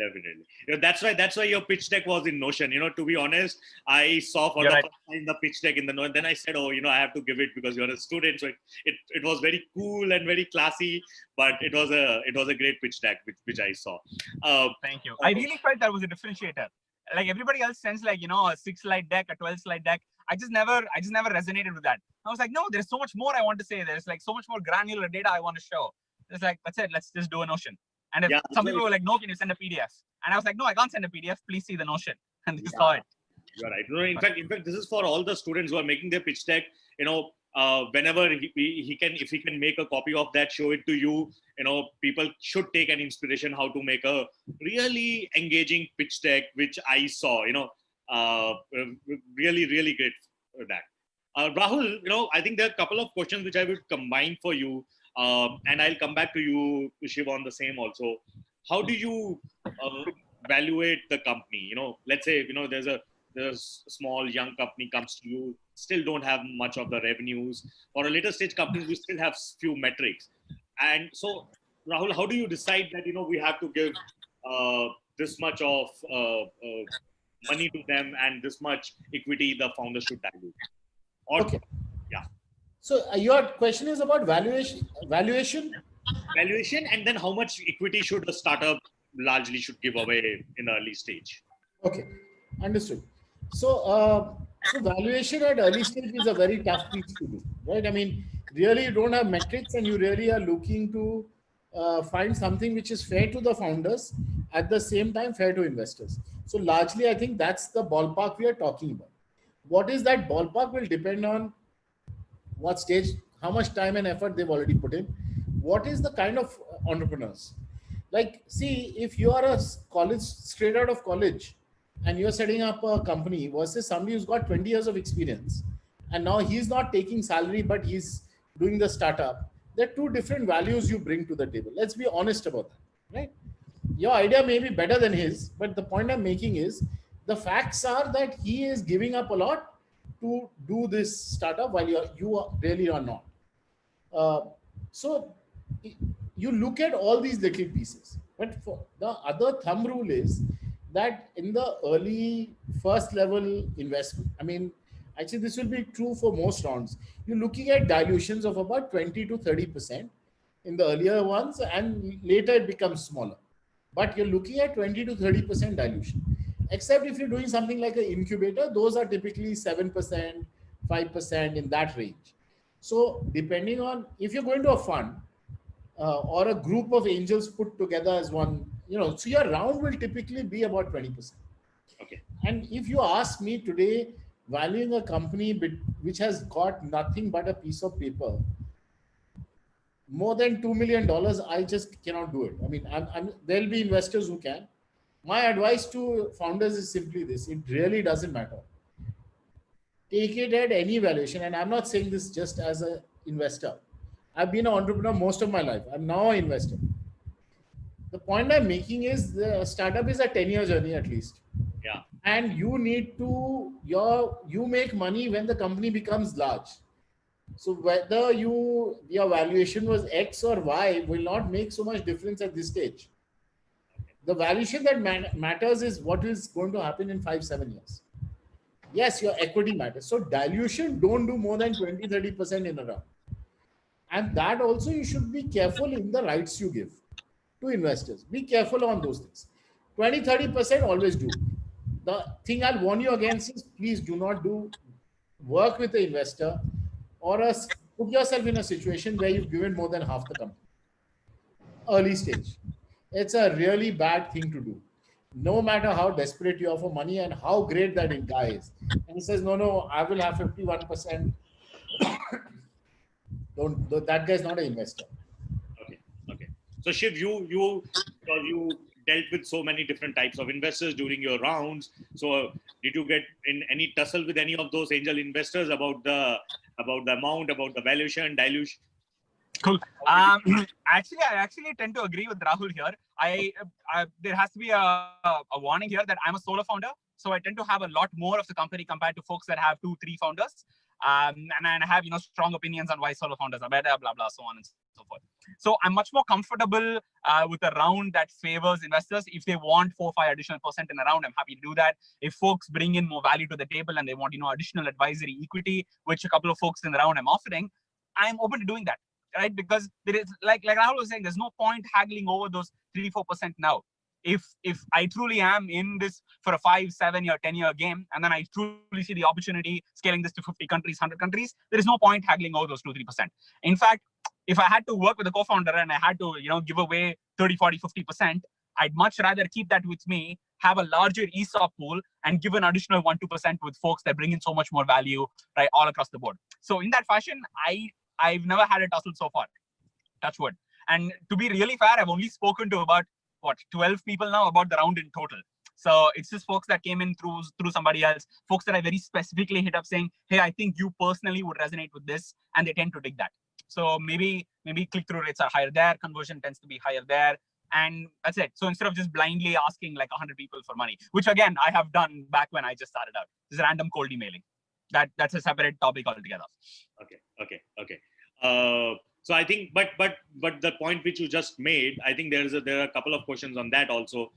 That's why your pitch deck was in Notion. To be honest, I saw for the first time the pitch deck in the Notion. Then I said, I have to give it because you're a student. So it was very cool and very classy, but it was a great pitch deck which I saw. Thank you. I really felt that was a differentiator. Like everybody else sends like a 6-slide deck, a 12-slide deck. I just never resonated with that. I was like, no, there's so much more I want to say. There's like so much more granular data I want to show. It's like, that's it. Let's just do a Notion. And some people were like, no, can you send a PDF? And I was like, no, I can't send a PDF. Please see the Notion. And they saw it. You're right. In fact, this is for all the students who are making their pitch deck. Whenever if he can make a copy of that, show it to you. People should take an inspiration how to make a really engaging pitch deck, which I saw. Really, really great for that. Rahul, I think there are a couple of questions which I will combine for you. And I'll come back to you, Shiv, on the same also. How do you evaluate the company? Let's say, there's a small young company comes to you, still don't have much of the revenues. For a later stage companies, we still have few metrics. And so, Rahul, how do you decide that, we have to give this much of money to them and this much equity the founder should dilute? Okay. So your question is about valuation? Valuation, and then how much equity should a startup largely should give away in the early stage? Okay, understood. So, valuation at early stage is a very tough piece to do, right? I mean, really you don't have metrics and you really are looking to find something which is fair to the founders, at the same time fair to investors. So largely, I think that's the ballpark we are talking about. What is that ballpark will depend on what stage, how much time and effort they've already put in, what is the kind of entrepreneurs. Like, see, if you are a college, straight out of college, and you're setting up a company versus somebody who's got 20 years of experience and now he's not taking salary but he's doing the startup, there are two different values you bring to the table. Let's be honest about that, right? Your idea may be better than his, but the point I'm making is the facts are that he is giving up a lot to do this startup while you are really are not. So you look at all these little pieces, but for the other thumb rule is that in the early first level investment, I mean, actually this will be true for most rounds. You're looking at dilutions of about 20 to 30% in the earlier ones, and later it becomes smaller. But you're looking at 20 to 30% dilution. Except if you're doing something like an incubator, those are typically 7%, 5% in that range. So depending on if you're going to a fund or a group of angels put together as one, so your round will typically be about 20%. Okay. And if you ask me today, valuing a company which has got nothing but a piece of paper, more than $2 million, I just cannot do it. I mean, there'll be investors who can. My advice to founders is simply this: it really doesn't matter. Take it at any valuation, and I'm not saying this just as an investor. I've been an entrepreneur most of my life. I'm now an investor. The point I'm making is the startup is a 10-year journey at least. Yeah. And you need to you make money when the company becomes large. So whether your valuation was X or Y will not make so much difference at this stage. The valuation that matters is what is going to happen in 5-7 years. Yes, your equity matters. So dilution, don't do more than 20-30% in a round. And that also you should be careful in the rights you give to investors. Be careful on those things. 20-30% always do. The thing I'll warn you against is please do not work with the investor or put yourself in a situation where you've given more than half the company. Early stage. It's a really bad thing to do. No matter how desperate you are for money and how great that guy is. And he says, no, I will have 51%. That guy's not an investor. Okay. So Shiv, you dealt with so many different types of investors during your rounds. So did you get in any tussle with any of those angel investors about the amount, about the valuation, dilution? Cool. I actually tend to agree with Rahul here. There has to be a warning here that I'm a solo founder, so I tend to have a lot more of the company compared to folks that have 2-3 founders. And I have strong opinions on why solo founders are better, blah blah, so on and so forth. So I'm much more comfortable with a round that favors investors. If they want 4-5 additional % in a round, I'm happy to do that. If folks bring in more value to the table and they want additional advisory equity, which a couple of folks in the round I'm offering, I'm open to doing that. Right? Because there is, like Rahul was saying, there's no point haggling over those 3-4% now. If I truly am in this for a 5, 7 year, 10-year game, and then I truly see the opportunity scaling this to 50 countries, 100 countries, there is no point haggling over those 2-3%. In fact, if I had to work with a co-founder and I had to, give away 30, 40, 50%, I'd much rather keep that with me, have a larger ESOP pool, and give an additional 1-2% with folks that bring in so much more value, right, all across the board. So in that fashion, I've never had a tussle so far. Touch wood. And to be really fair, I've only spoken to about 12 people now about the round in total. So it's just folks that came in through somebody else, folks that I very specifically hit up saying, hey, I think you personally would resonate with this, and they tend to dig that. So maybe click-through rates are higher there, conversion tends to be higher there, and that's it. So instead of just blindly asking like 100 people for money, which again I have done back when I just started out, this is random cold emailing. That's a separate topic altogether. Okay. So I think, but the point which you just made, I think there are a couple of questions on that also.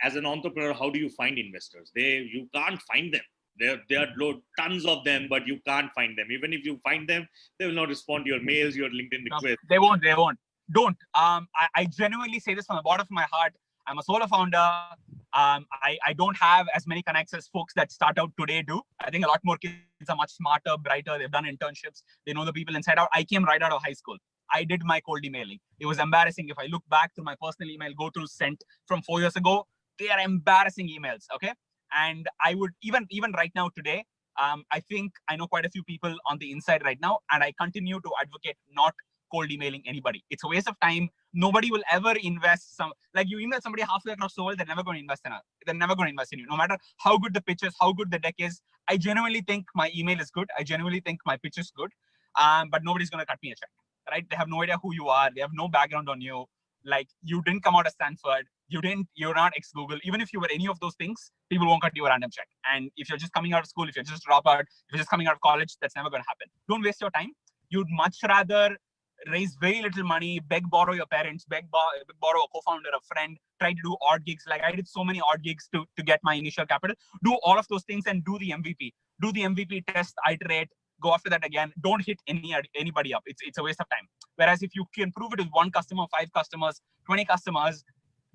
As an entrepreneur, how do you find investors? You can't find them. There are tons of them, but you can't find them. Even if you find them, they will not respond to your mails, your LinkedIn requests. They won't. Don't. I genuinely say this from the bottom of my heart. I'm a solo founder. I don't have as many connects as folks that start out today do. I think a lot more kids are much smarter, brighter. They've done internships. They know the people inside out. I came right out of high school. I did my cold emailing. It was embarrassing. If I look back through my personal email, go through sent from 4 years ago, they are embarrassing emails. Okay. And I would even right now today, I think I know quite a few people on the inside right now, and I continue to advocate not cold emailing anybody. It's a waste of time. nobody will ever invest like you email somebody halfway across the world, they're never going to invest in they're never going to invest in you. No matter how good the pitch is, how good the deck is. I genuinely think my email is good. I genuinely think my pitch is good. But nobody's going to cut me a check, right? They have no idea who you are. They have no background on you. Like, you didn't come out of Stanford. You're not ex-Google. Even if you were any of those things, people won't cut you a random check. And if you're just coming out of school, if you're just drop out, if you're just coming out of college, that's never going to happen. Don't waste your time. You'd much rather raise very little money, borrow your parents, borrow a co-founder, a friend, try to do odd gigs. Like, I did so many odd gigs to get my initial capital. Do all of those things and do the MVP. Do the MVP, test, iterate, go after that again. Don't hit anybody up. It's a waste of time. Whereas if you can prove it with 1 customer, 5 customers, 20 customers,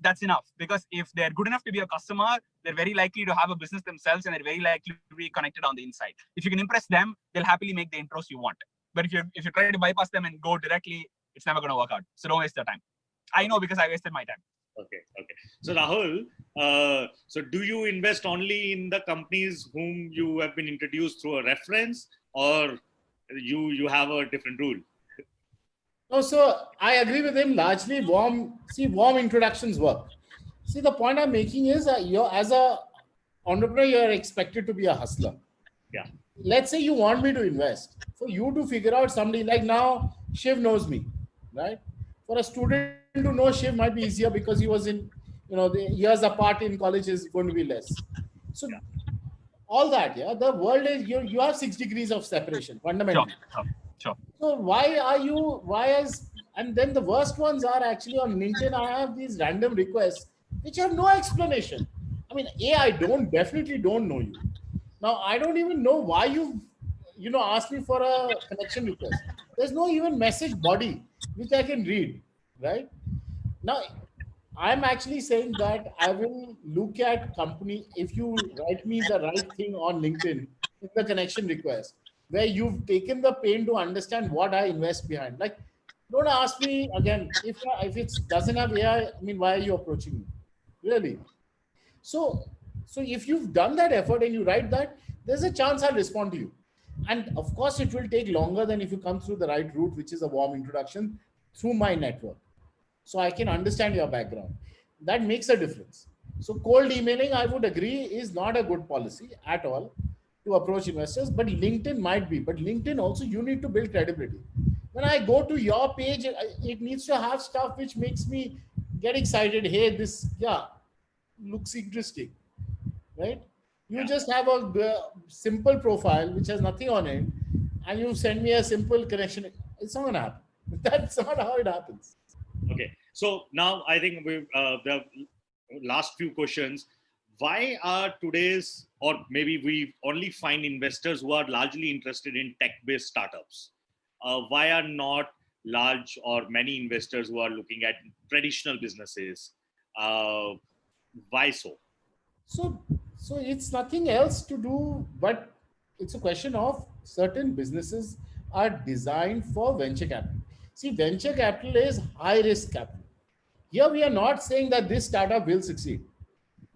that's enough. Because if they're good enough to be a customer, they're very likely to have a business themselves, and they're very likely to be connected on the inside. If you can impress them, they'll happily make the intros you want. But if you try to bypass them and go directly, it's never going to work out. So don't waste your time. I know, because I wasted my time. Okay. So Rahul, so do you invest only in the companies whom you have been introduced through a reference, or you have a different rule? No, so I agree with him. Largely warm introductions work. See, the point I'm making is as a entrepreneur, you're expected to be a hustler. Yeah. Let's say you want me to invest. For you to figure out somebody, like now, Shiv knows me, right? For a student to know Shiv might be easier because he was in, the years apart in college is going to be less. So all that, the world is, you have 6 degrees of separation, fundamentally. Sure. So and then the worst ones are actually on LinkedIn. I have these random requests which have no explanation. I mean, I definitely don't know you. Now, I don't even know why you've, asked me for a connection request. There's no even message body which I can read, right? Now, I'm actually saying that I will look at company, if you write me the right thing on LinkedIn in the connection request, where you've taken the pain to understand what I invest behind. Like, don't ask me again, if it doesn't have AI, I mean, why are you approaching me? Really? So if you've done that effort and you write that, there's a chance I'll respond to you. And of course, it will take longer than if you come through the right route, which is a warm introduction through my network. So I can understand your background. That makes a difference. So cold emailing, I would agree, is not a good policy at all to approach investors, but LinkedIn might be. But LinkedIn also, you need to build credibility. When I go to your page, it needs to have stuff which makes me get excited. Hey, this, looks interesting, right? You just have a simple profile which has nothing on it, and you send me a simple connection. It's not going to happen. That's not how it happens. Okay. So now I think the last few questions. Why are today's, or maybe we only find investors who are largely interested in tech-based startups? Why are not large or many investors who are looking at traditional businesses? Why so? So it's nothing else to do, but it's a question of certain businesses are designed for venture capital. See, venture capital is high risk capital. Here we are not saying that this startup will succeed.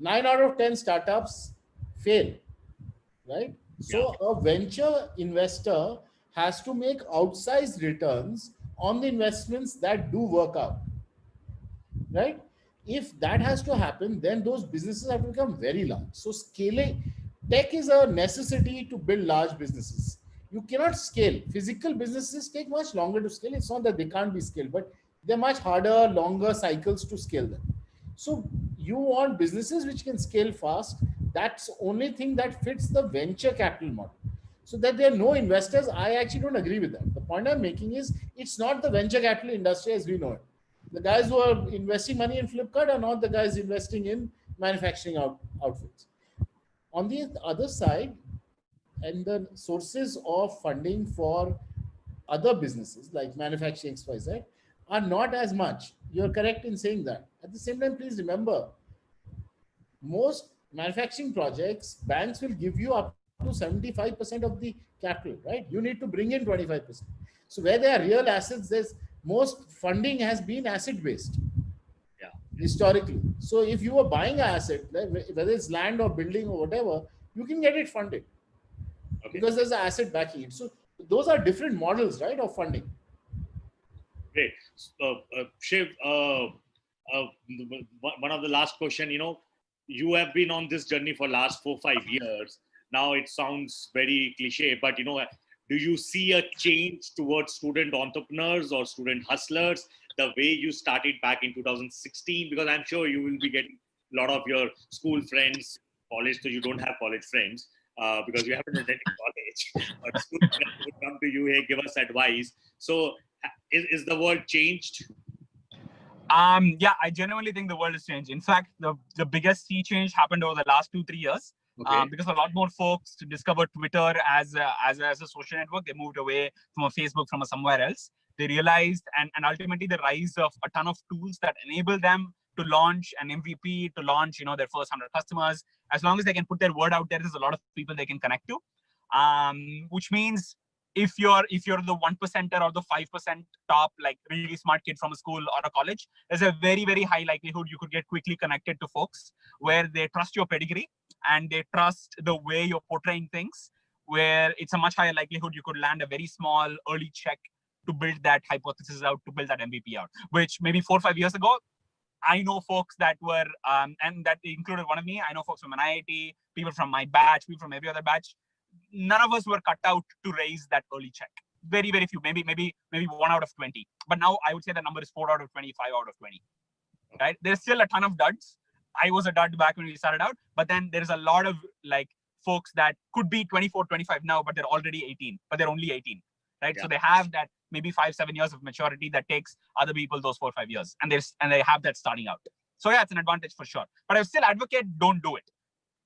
9 out of 10 startups fail, right? So a venture investor has to make outsized returns on the investments that do work out, right? If that has to happen, then those businesses have to become very large. So scaling, tech is a necessity to build large businesses. You cannot scale. Physical businesses take much longer to scale. It's not that they can't be scaled, but they're much harder, longer cycles to scale them. So you want businesses which can scale fast. That's the only thing that fits the venture capital model. So that there are no investors, I actually don't agree with that. The point I'm making is it's not the venture capital industry as we know it. The guys who are investing money in Flipkart are not the guys investing in manufacturing outfits. On the other side, and the sources of funding for other businesses like manufacturing XYZ are not as much. You're correct in saying that. At the same time, please remember, most manufacturing projects, banks will give you up to 75% of the capital, right? You need to bring in 25%. So where there are real assets, most funding has been asset-based historically. So if you are buying an asset, whether it's land or building or whatever, you can get it funded because there's an asset backing it. So those are different models, right, of funding. Great. Shiv, one of the last question, you have been on this journey for last 4-5 years. Now it sounds very cliche, but do you see a change towards student entrepreneurs or student hustlers the way you started back in 2016? Because I'm sure you will be getting a lot of your school friends, college, so you don't have college friends because you haven't attended college, but school friends would come to you, hey, give us advice. So is the world changed? Yeah, I genuinely think the world has changed. In fact, the biggest sea change happened over the last 2-3 years. Okay. Because a lot more folks discovered Twitter as a social network. They moved away from a Facebook, from a somewhere else. They realized, and ultimately the rise of a ton of tools that enable them to launch an MVP, to launch their first 100 customers. As long as they can put their word out there, there's a lot of people they can connect to. Which means if you're the 1% or the 5% top, like really smart kid from a school or a college, there's a very, very high likelihood you could get quickly connected to folks where they trust your pedigree and they trust the way you're portraying things, where it's a much higher likelihood you could land a very small early check to build that hypothesis out, to build that MVP out, which maybe 4 or 5 years ago, I know folks that were, and that included one of me, I know folks from an IIT, people from my batch, people from every other batch. None of us were cut out to raise that early check. Very, very few, maybe 1 out of 20. But now I would say the number is 4 out of 20, 5 out of 20. Right? There's still a ton of duds. I was a dud back when we started out, but then there's a lot of like folks that could be 24, 25 now, but they're already 18, but they're only 18. Right? Yeah. So they have that maybe 5-7 years of maturity that takes other people those 4 or 5 years, and they have that starting out. So yeah, it's an advantage for sure. But I still advocate don't do it.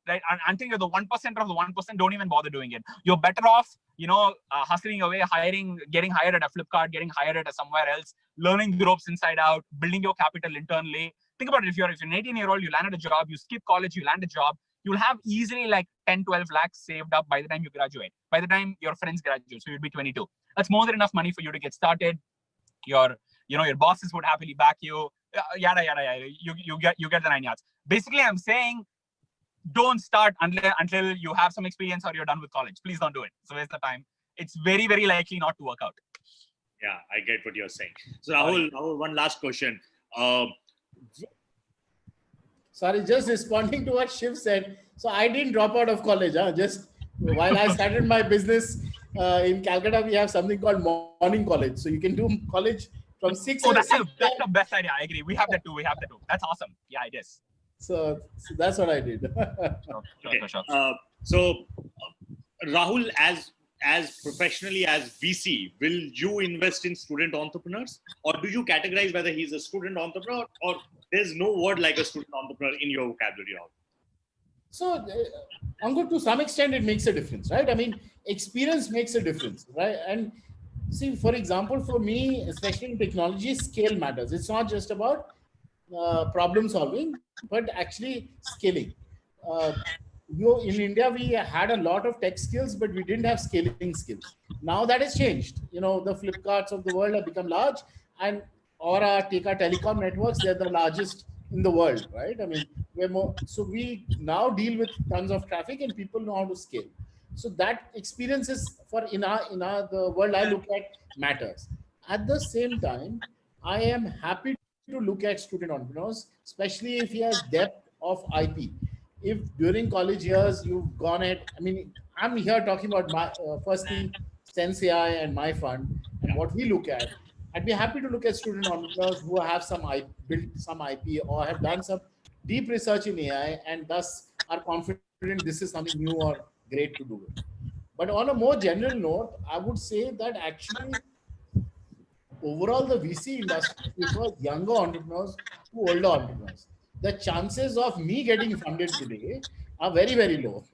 Right? And until you're the 1% of the 1%, don't even bother doing it. You're better off, hustling away, getting hired at a Flipkart, getting hired at a somewhere else, learning the ropes inside out, building your capital internally. Think about it. If you're an 18-year-old, you landed a job, you skip college, you land a job, you'll have easily like 10, 12 lakhs saved up by the time you graduate, by the time your friends graduate. So you'll be 22. That's more than enough money for you to get started. Your bosses would happily back you, yada, yada, yada. You get the 9 yards. Basically, I'm saying, don't start until you have some experience or you're done with college. Please don't do it. So waste the time. It's very, very likely not to work out. Yeah, I get what you're saying. So Rahul, one last question. Sorry, just responding to what Shiv said. So I didn't drop out of college. Just while I started my business in Calcutta, we have something called morning college. So you can do college from 6. Oh, that's the best idea. I agree. We have that too. That's awesome. Yeah, it is. So that's what I did. Sure. Rahul, as professionally as VC, will you invest in student entrepreneurs, or do you categorize whether he's a student entrepreneur, or there's no word like a student entrepreneur in your vocabulary? So, Ankur, to some extent, it makes a difference, right? I mean, experience makes a difference, right? And see, for example, for me, especially in technology, scale matters. It's not just about problem solving, but actually scaling. In India, we had a lot of tech skills, but we didn't have scaling skills. Now that has changed. The Flipkarts of the world have become large, and take our telecom networks, they're the largest in the world, right? I mean, so we now deal with tons of traffic, and people know how to scale. So that experience is the world I look at matters. At the same time, I am happy to look at student entrepreneurs, especially if he has depth of IP. If during college years you've gone at, I mean, I'm here talking about my firstly SenseAI and my fund and what we look at. I'd be happy to look at student entrepreneurs who have built some IP or have done some deep research in AI and thus are confident this is something new or great to do with. But on a more general note, I would say that actually overall the VC industry prefers younger entrepreneurs to older entrepreneurs. The chances of me getting funded today are very, very low.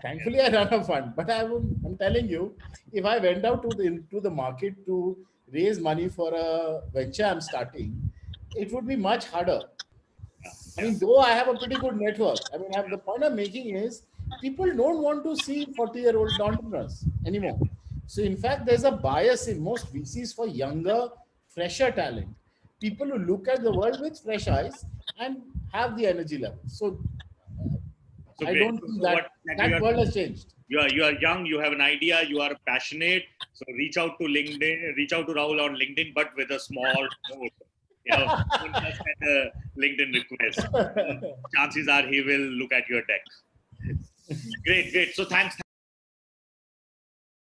Thankfully, I run a fund, but I'm telling you, if I went out into the market to raise money for a venture I'm starting, it would be much harder. I mean, though I have a pretty good network, I mean, the point I'm making is people don't want to see 40-year-old entrepreneurs anymore. So in fact, there's a bias in most VCs for younger, fresher talent. People who look at the world with fresh eyes and have the energy level. So So I great. don't think So that what- that world has changed. you are young, you have an idea, you are passionate. So reach out to LinkedIn, reach out to Rahul on LinkedIn, but with a small note. Don't just send a LinkedIn request. Chances are he will look at your deck. Great. So thanks.